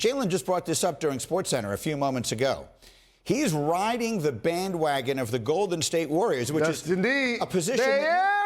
Jalen just brought this up during SportsCenter a few moments ago. He's riding the bandwagon of the Golden State Warriors, which is indeed a position Bay Area.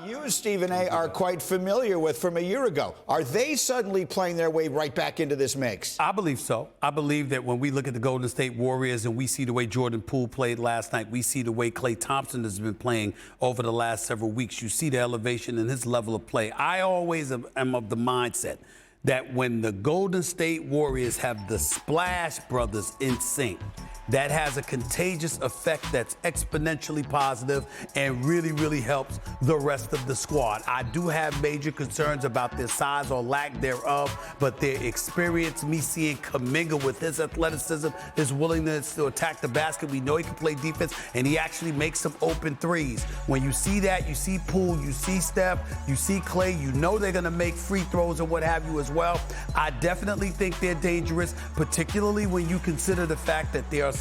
You, Stephen A., are quite familiar with from a year ago. Are they suddenly playing their way right back into this mix? I believe so. I believe that when we look at the Golden State Warriors and we see the way Jordan Poole played last night, we see the way Klay Thompson has been playing over the last several weeks, you see the elevation in his level of play. I always am of the mindset that when the Golden State Warriors have the Splash Brothers in sync, that has a contagious effect that's exponentially positive and really, really helps the rest of the squad. I do have major concerns about their size or lack thereof, but their experience, me seeing Kuminga with his athleticism, his willingness to attack the basket. We know he can play defense, and he actually makes some open threes. When you see that, you see Poole, you see Steph, you see Klay, you know they're going to make free throws and what have you as well. I definitely think they're dangerous, particularly when you consider the fact that there are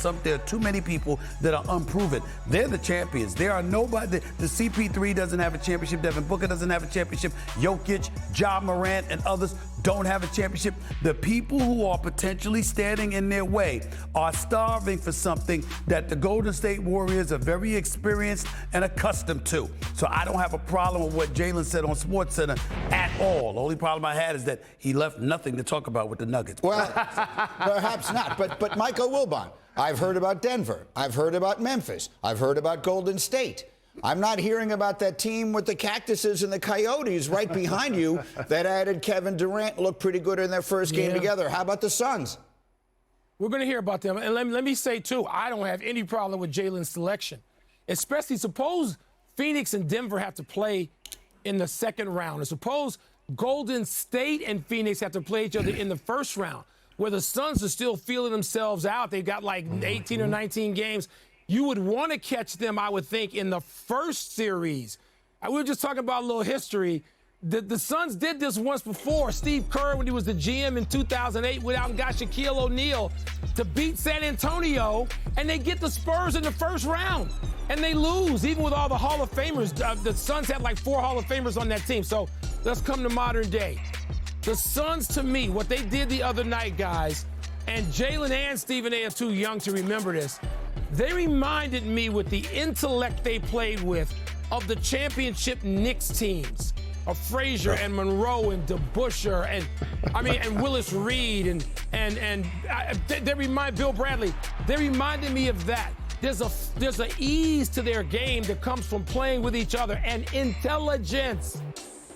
too many people that are unproven. They're the champions. There are nobody. The CP3 doesn't have a championship. Devin Booker doesn't have a championship. Jokic, Ja Morant, and others don't have a championship. The people who are potentially standing in their way are starving for something that the Golden State Warriors are very experienced and accustomed to. So I don't have a problem with what Jalen said on SportsCenter at all. The only problem I had is that he left nothing to talk about with the Nuggets. Well, perhaps not. But Michael Wilbon, I've heard about Denver. I've heard about Memphis. I've heard about Golden State. I'm not hearing about that team with the Cactuses and the Coyotes right behind you that added Kevin Durant, looked pretty good in their first game together. How about the Suns? We're going to hear about them. And let me say, too, I don't have any problem with Jalen's selection, especially suppose Phoenix and Denver have to play in the second round, and suppose Golden State and Phoenix have to play each other in the first round, where the Suns are still feeling themselves out. They've got like 18 or 19 games. You would want to catch them, I would think, in the first series. We were just talking about a little history. The Suns did this once before. Steve Kerr, when he was the GM in 2008, went out and got Shaquille O'Neal to beat San Antonio, and they get the Spurs in the first round. And they lose, even with all the Hall of Famers. The Suns had like 4 Hall of Famers on that team. So let's come to modern day. The Suns, to me, what they did the other night, guys, and Jalen and Stephen A. are too young to remember this, they reminded me with the intellect they played with of the championship Knicks teams, of Frazier and Monroe and DeBusschere and Willis Reed and they remind Bill Bradley. They reminded me of that. There's an ease to their game that comes from playing with each other and intelligence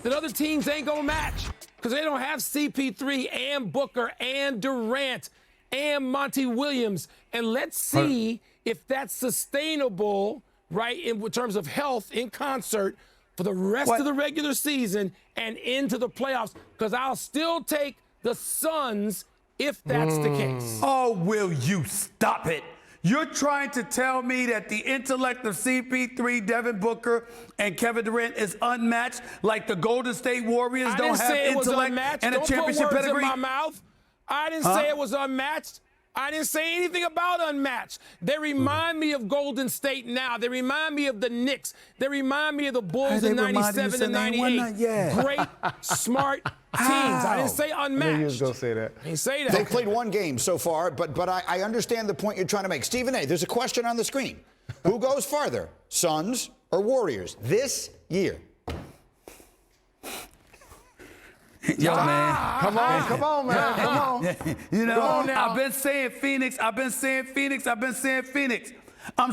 that other teams ain't gonna match, because they don't have CP3 and Booker and Durant and Monty Williams. And let's see if that's sustainable, right, in terms of health in concert for the rest of the regular season and into the playoffs, because I'll still take the Suns if that's the case. Oh, will you stop it? You're trying to tell me that the intellect of CP3, Devin Booker, and Kevin Durant is unmatched, like the Golden State Warriors don't have intellect and a championship pedigree? Don't put words in my mouth. I didn't say it was unmatched. I didn't say anything about unmatched. They remind me of Golden State now. They remind me of the Knicks. They remind me of the Bulls in 97 and 98. Great, smart teams. I didn't say unmatched. I knew you was going to say that. I didn't say that. They played one game so far, but I understand the point you're trying to make. Stephen A., there's a question on the screen. Who goes farther, Suns or Warriors this year? Yo, man. Come on, man. Come on. You know, I've been saying Phoenix. I'm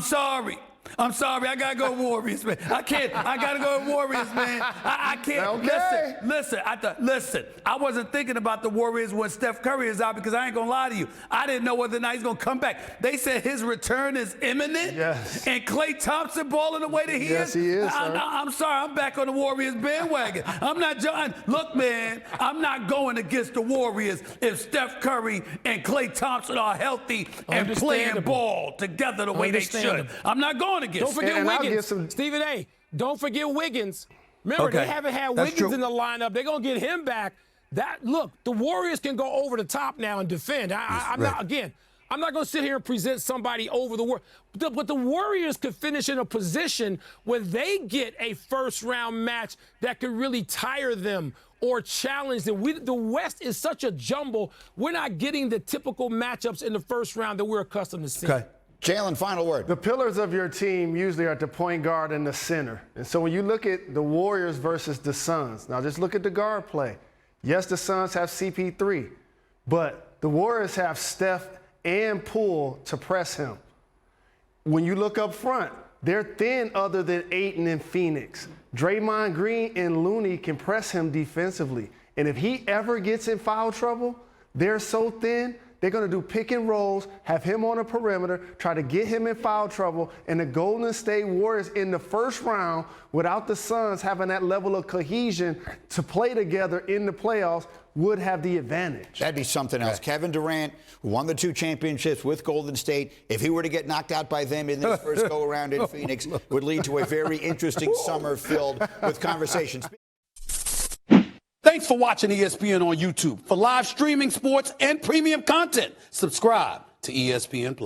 sorry. I got to go Warriors, man. I got to go Warriors, man. I can't. Okay. Listen. I wasn't thinking about the Warriors when Steph Curry is out, because I ain't going to lie to you. I didn't know whether or not he's going to come back. They said his return is imminent. Yes. And Klay Thompson balling the way that he is. Yes, he is, sir. I'm sorry. I'm back on the Warriors bandwagon. I'm not John. Look, man, I'm not going against the Warriors if Steph Curry and Klay Thompson are healthy and playing ball together the way they should. I'm not going against. Don't forget Wiggins. Stephen A., don't forget Wiggins. Remember, they haven't had Wiggins in the lineup. They're going to get him back. Look, the Warriors can go over the top now and defend. I'm not going to sit here and present somebody over the Warriors. But the Warriors could finish in a position where they get a first-round match that could really tire them, or challenged. And the West is such a jumble. We're not getting the typical matchups in the first round that we're accustomed to seeing. Okay. Jalen, final word. The pillars of your team usually are at the point guard and the center. And so when you look at the Warriors versus the Suns, now just look at the guard play. Yes, the Suns have CP3, but the Warriors have Steph and Poole to press him. When you look up front, they're thin other than Ayton and Phoenix. Draymond Green and Looney can press him defensively. And if he ever gets in foul trouble, they're so thin, they're going to do pick and rolls, have him on a perimeter, try to get him in foul trouble, and the Golden State Warriors in the first round, without the Suns having that level of cohesion to play together in the playoffs, would have the advantage. That'd be something else. Kevin Durant, who won the 2 championships with Golden State, if he were to get knocked out by them in this first go-around in Phoenix, would lead to a very interesting summer filled with conversations. Thanks for watching ESPN on YouTube. For live streaming, sports, and premium content, subscribe to ESPN+.